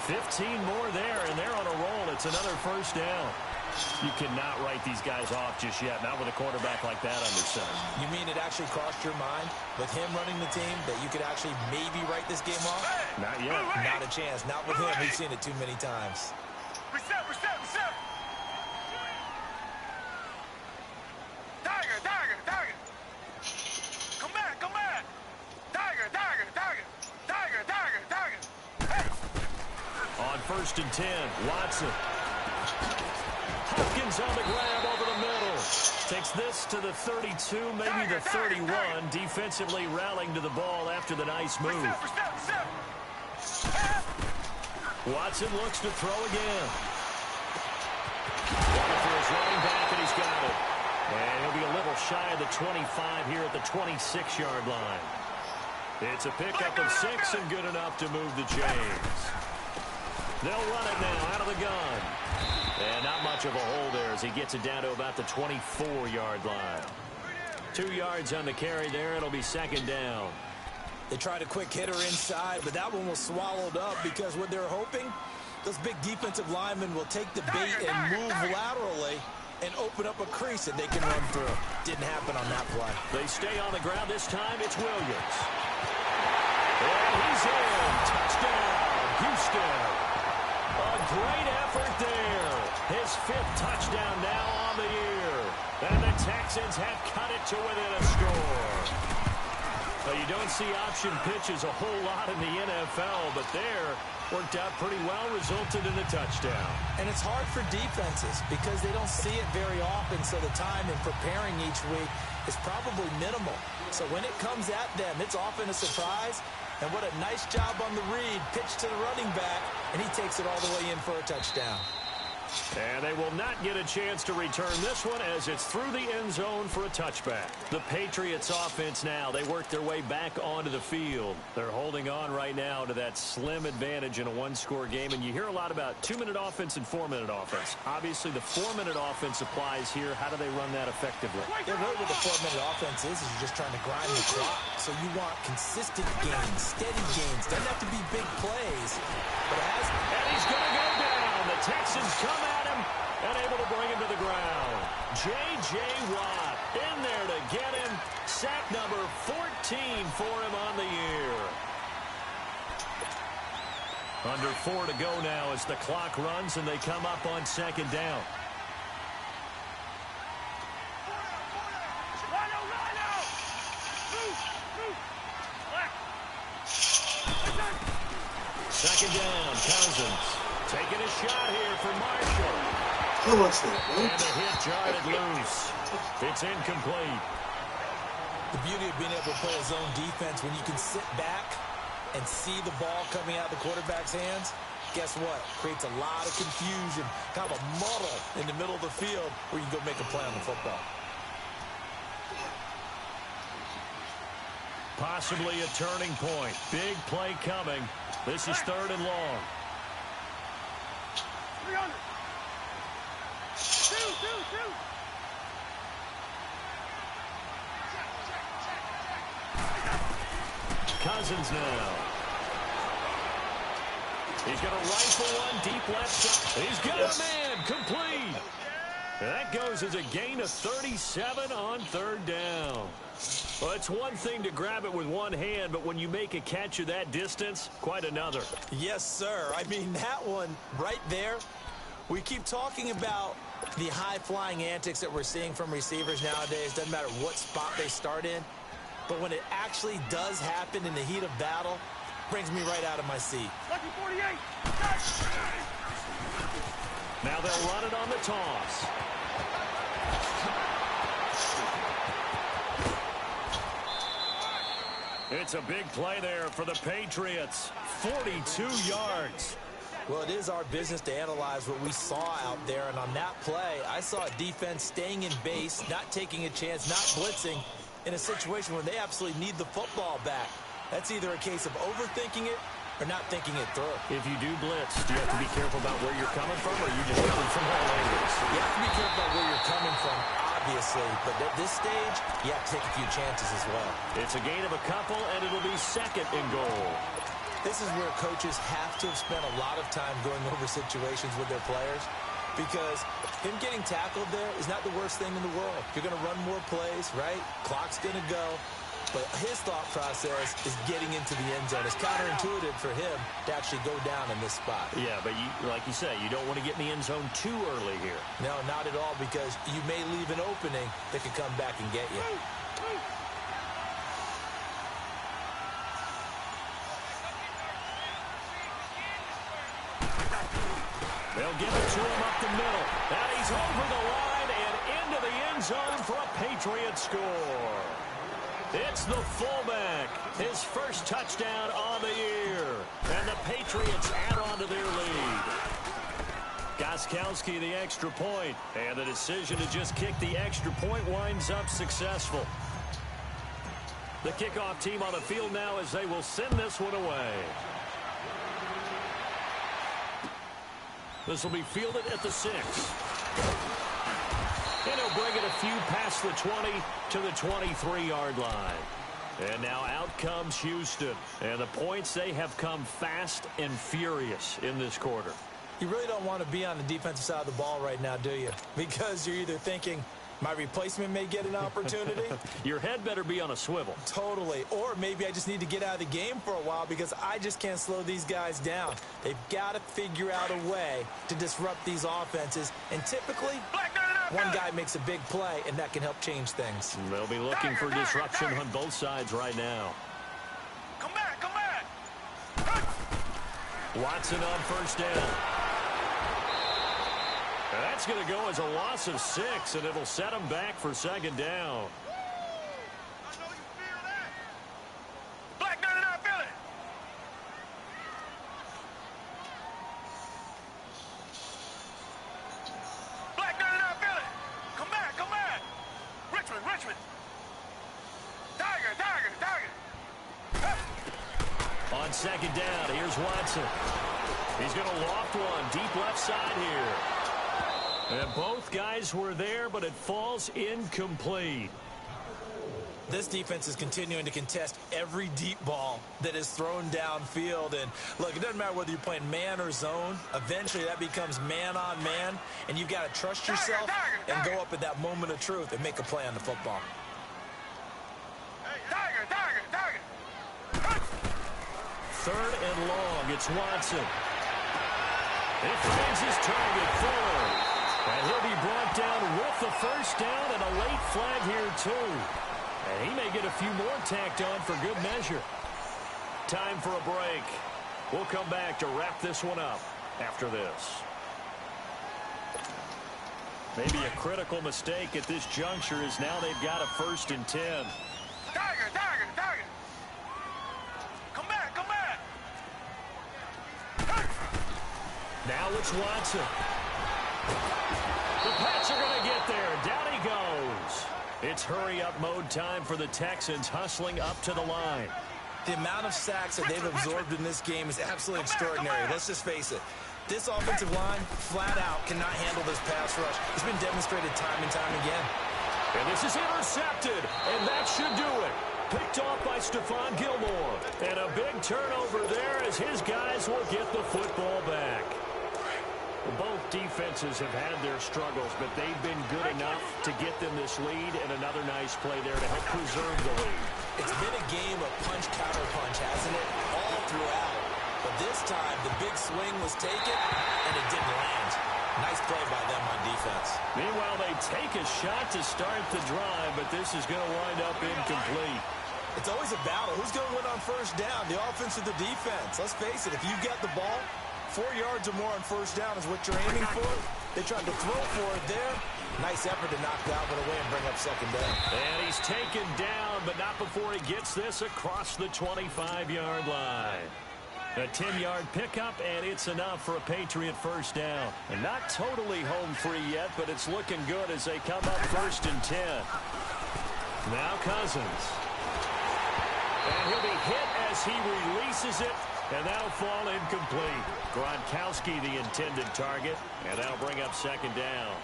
15 more there, and they're on a roll. It's another first down. You cannot write these guys off just yet, not with a quarterback like that under center. You mean it actually crossed your mind with him running the team that you could actually maybe write this game off? Not yet. Not a chance. Not with him. We've seen it too many times. Reset. Tiger. Come back. Tiger. Hey. On first and 10, Watson. Hopkins on the grab over the middle. Takes this to the 32, maybe the 31. Defensively rallying to the ball after the nice move. Reset. Watson looks to throw again. Looking for his running back, and he's got it. And he'll be a little shy of the 25 here at the 26-yard line. It's a pickup of 6 and good enough to move the chains. They'll run it now out of the gun. And not much of a hole there as he gets it down to about the 24-yard line. 2 yards on the carry there. It'll be second down. They tried a quick hitter inside, but that one was swallowed up because what they're hoping, those big defensive linemen will take the bait and move laterally and open up a crease that they can run through. Didn't happen on that play. They stay on the ground. This time it's Williams. And he's in. Touchdown, Houston. A great effort there. His 5th touchdown now on the year. And the Texans have cut it to within a score. Well, you don't see option pitches a whole lot in the NFL, but there worked out pretty well, resulted in a touchdown. And it's hard for defenses because they don't see it very often, so the time in preparing each week is probably minimal. So when it comes at them, it's often a surprise. And what a nice job on the read. Pitch to the running back, and he takes it all the way in for a touchdown. And they will not get a chance to return this one as it's through the end zone for a touchback. The Patriots offense now, they work their way back onto the field. They're holding on right now to that slim advantage in a one-score game. And you hear a lot about 2-minute offense and 4-minute offense. Obviously, the 4-minute offense applies here. How do they run that effectively? Yeah, really what the 4-minute offense is you're just trying to grind the clock. So you want consistent gains, steady gains. Doesn't have to be big plays, but it has. And he's going to go down. The Texans come at him and able to bring him to the ground. J.J. Watt in there to get him. sack number 14 for him on the year. Under 4 to go now as the clock runs and they come up on second down. Second down, Cousins taking a shot here for Marshall. How much that? And the hit jarred loose. It's incomplete. The beauty of being able to play a zone defense when you can sit back and see the ball coming out of the quarterback's hands, guess what? Creates a lot of confusion, kind of a muddle in the middle of the field where you can go make a play on the football. Possibly a turning point. Big play coming. This is 3rd and long. 300. Cousins now. He's going to rifle one deep left side. He's got a man. Complete. That goes as a gain of 37 on 3rd down. Well, it's one thing to grab it with one hand, but when you make a catch of that distance, quite another. Yes, sir. I mean, that one right there, we keep talking about the high-flying antics that we're seeing from receivers nowadays. Doesn't matter what spot they start in. But when it actually does happen in the heat of battle, brings me right out of my seat. Lucky 48. Now they'll run it on the toss. It's a big play there for the Patriots. 42 yards. Well, it is our business to analyze what we saw out there. And on that play, I saw a defense staying in base, not taking a chance, not blitzing in a situation where they absolutely need the football back. That's either a case of overthinking it or not thinking it through. If you do blitz, do you have to be careful about where you're coming from, or are you just coming from all angles? You have to be careful about where you're coming from, obviously. But at this stage, you have to take a few chances as well. It's a gain of a couple, and it'll be 2nd and goal. This is where coaches have to have spent a lot of time going over situations with their players, because him getting tackled there is not the worst thing in the world. You're going to run more plays, right? Clock's going to go. But his thought process is getting into the end zone. It's counterintuitive for him to actually go down in this spot. Yeah, but like you say, you don't want to get in the end zone too early here. No, not at all, because you may leave an opening that could come back and get you. They'll give it to him up the middle. And he's over the line and into the end zone for a Patriot score. It's the fullback. His first touchdown on the year. And the Patriots add on to their lead. Gostkowski the extra point. And the decision to just kick the extra point winds up successful. The kickoff team on the field now as they will send this one away. This will be fielded at the 6. And he'll bring it a few past the 20 to the 23-yard line. And now out comes Houston. And the points, they have come fast and furious in this quarter. You really don't want to be on the defensive side of the ball right now, do you? Because you're either thinking, my replacement may get an opportunity. Your head better be on a swivel. Totally. Or maybe I just need to get out of the game for a while because I just can't slow these guys down. They've got to figure out a way to disrupt these offenses. And typically, one guy makes a big play, and that can help change things. They'll be looking for disruption on both sides right now. Come back, come back. Watson on first down. And that's going to go as a loss of 6, and it'll set him back for 2nd down. Black 99, feel it. Black 99, feel it. Come back, come back. Richmond, Richmond. Tiger, Tiger, Tiger. On 2nd down, here's Watson. He's going to loft one deep left side here. And both guys were there, but it falls incomplete. This defense is continuing to contest every deep ball that is thrown downfield. And look, it doesn't matter whether you're playing man or zone. Eventually, that becomes man on man. And you've got to trust yourself and go up at that moment of truth and make a play on the football. Tiger, tiger, tiger. Third and long. It's Watson. He finds his target, Fuller. And he'll be brought down with the first down and a late flag here, too. And he may get a few more tacked on for good measure. Time for a break. We'll come back to wrap this one up after this. Maybe a critical mistake at this juncture is now they've got a 1st and 10. Tiger, tiger, tiger. Come back, come back. Now it's Watson. The Pats are going to get there. Down he goes. It's hurry-up mode time for the Texans, hustling up to the line. The amount of sacks that they've absorbed in this game is absolutely extraordinary. Let's just face it. This offensive line, flat out, cannot handle this pass rush. It's been demonstrated time and time again. And this is intercepted, and that should do it. Picked off by Stephon Gilmore. And a big turnover there as his guys will get the football back. Both defenses have had their struggles, but they've been good enough to get them this lead, and another nice play there to help preserve the lead. It's been a game of punch-counter-punch, hasn't it? All throughout. But this time, the big swing was taken, and it didn't land. Nice play by them on defense. Meanwhile, they take a shot to start the drive, but this is going to wind up incomplete. It's always a battle. Who's going to win on first down, the offense or the defense? Let's face it, if you've got the ball, 4 yards or more on first down is what you're aiming for. They tried to throw for it there. Nice effort to knock that one away and bring up second down. And he's taken down, but not before he gets this across the 25-yard line. A 10-yard pickup, and it's enough for a Patriot first down. And not totally home free yet, but it's looking good as they come up 1st and 10. Now Cousins. And he'll be hit as he releases it, and that'll fall incomplete. Gronkowski, the intended target, and that'll bring up second down.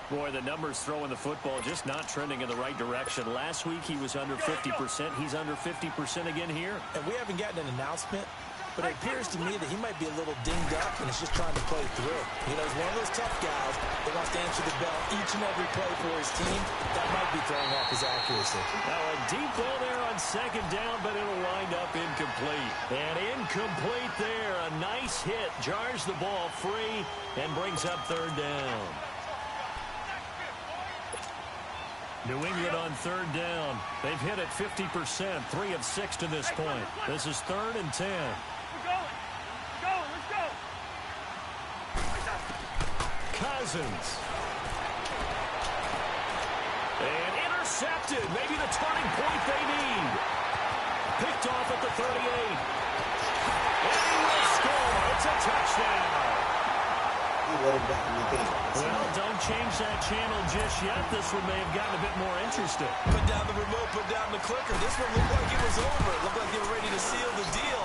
Boy, the numbers throwing the football just not trending in the right direction. Last week he was under 50%. He's under 50% again here. And we haven't gotten an announcement, but it appears to me that he might be a little dinged up and is just trying to play through. You know, he's one of those tough guys that wants to answer the bell each and every play for his team. That might be throwing off his accuracy. Now a deep ball there on second down, but it'll wind up incomplete. And incomplete there. A nice hit. Jars the ball free and brings up third down. New England on third down. They've hit it 50%, 3 of 6 to this point. This is 3rd and 10. Let's go. Cousins. And intercepted. Maybe the turning point they need. Picked off at the 38. And he will score. It's a touchdown. Well, don't change that channel just yet. This one may have gotten a bit more interesting. Put down the remote, put down the clicker. This one looked like it was over. It looked like they were ready to seal the deal.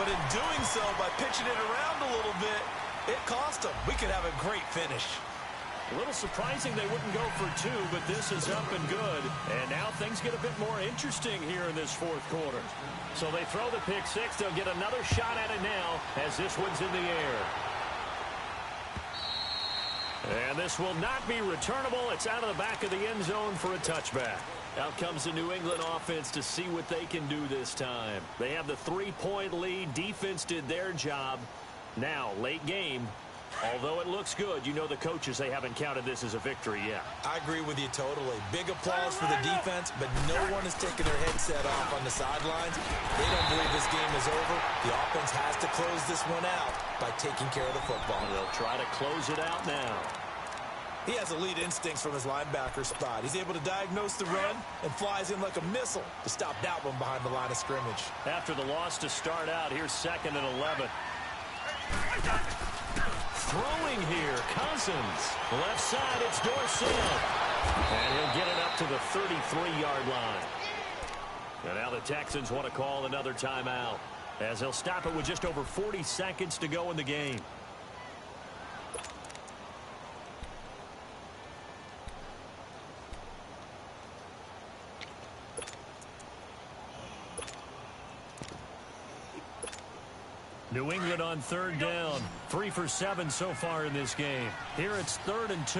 But in doing so, by pitching it around a little bit, it cost them. We could have a great finish. A little surprising they wouldn't go for 2, but this is up and good. And now things get a bit more interesting here in this 4th quarter. So they throw the pick 6. They'll get another shot at it now as this one's in the air. And this will not be returnable. It's out of the back of the end zone for a touchback. Out comes the New England offense to see what they can do this time. They have the 3-point lead. Defense did their job. Now, late game. Although it looks good, you know the coaches, they haven't counted this as a victory yet. I agree with you totally. Big applause for the defense, but no one is taking their headset off on the sidelines. They don't believe this game is over. The offense has to close this one out by taking care of the football. They'll try to close it out now. He has elite instincts from his linebacker spot. He's able to diagnose the run and flies in like a missile to stop that one behind the line of scrimmage. After the loss to start out, here's 2nd and 11. Throwing here, Cousins. Left side, it's Dorsett. And he'll get it up to the 33-yard line. And now the Texans want to call another timeout, as they'll stop it with just over 40 seconds to go in the game. New England on third down. 3 for 7 so far in this game. Here it's 3rd and 2.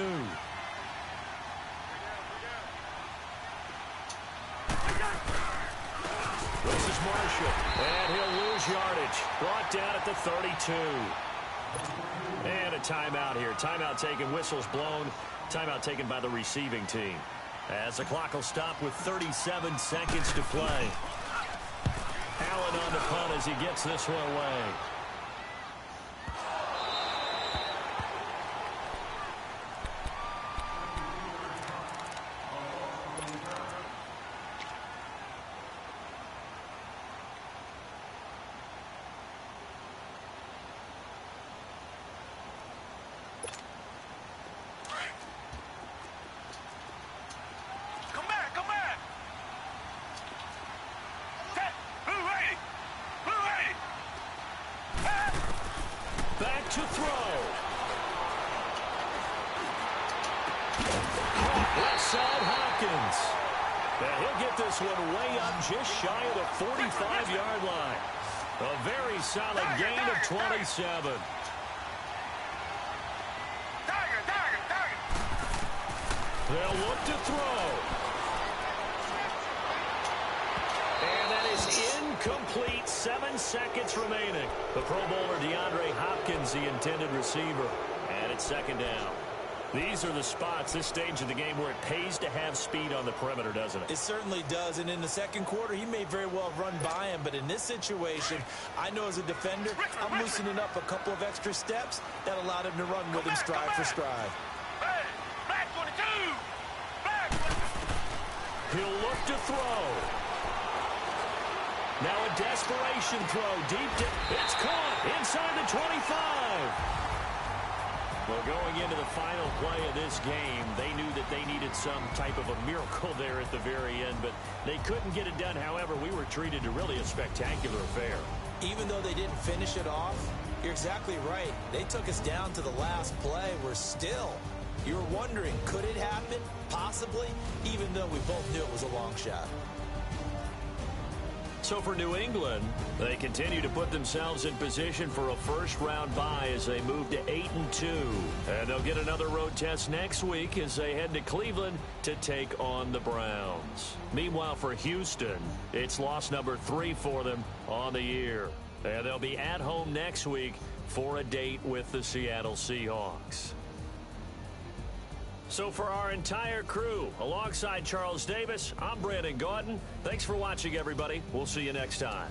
This is Marshall. And he'll lose yardage. Brought down at the 32. And a timeout here. Timeout taken. Whistles blown. Timeout taken by the receiving team. As the clock will stop with 37 seconds to play. Allen on the punt as he gets this one away. Back to throw. Left side Hopkins. And he'll get this one way up just shy of the 45-yard line. A very solid gain of 27. They'll look to throw. And that is incomplete. 7 seconds remaining. The Pro Bowler DeAndre Hopkins, the intended receiver. And it's second down. These are the spots, this stage of the game, where it pays to have speed on the perimeter, doesn't it? It certainly does. And in the second quarter, he may very well run by him. But in this situation, I know as a defender, I'm loosening up a couple of extra steps that allowed him to run with him stride for stride. Back 22. He'll look to throw. Now a desperation throw deep. It's caught inside the 25. Well, going into the final play of this game, they knew that they needed some type of a miracle there at the very end, but they couldn't get it done. However, we were treated to really a spectacular affair. Even though they didn't finish it off, you're exactly right. They took us down to the last play. We're still. You were wondering, could it happen? Possibly, even though we both knew it was a long shot. So for New England, they continue to put themselves in position for a first-round bye as they move to 8-2. And they'll get another road test next week as they head to Cleveland to take on the Browns. Meanwhile, for Houston, it's loss number 3 for them on the year. And they'll be at home next week for a date with the Seattle Seahawks. So for our entire crew, alongside Charles Davis, I'm Brandon Gaudin. Thanks for watching, everybody. We'll see you next time.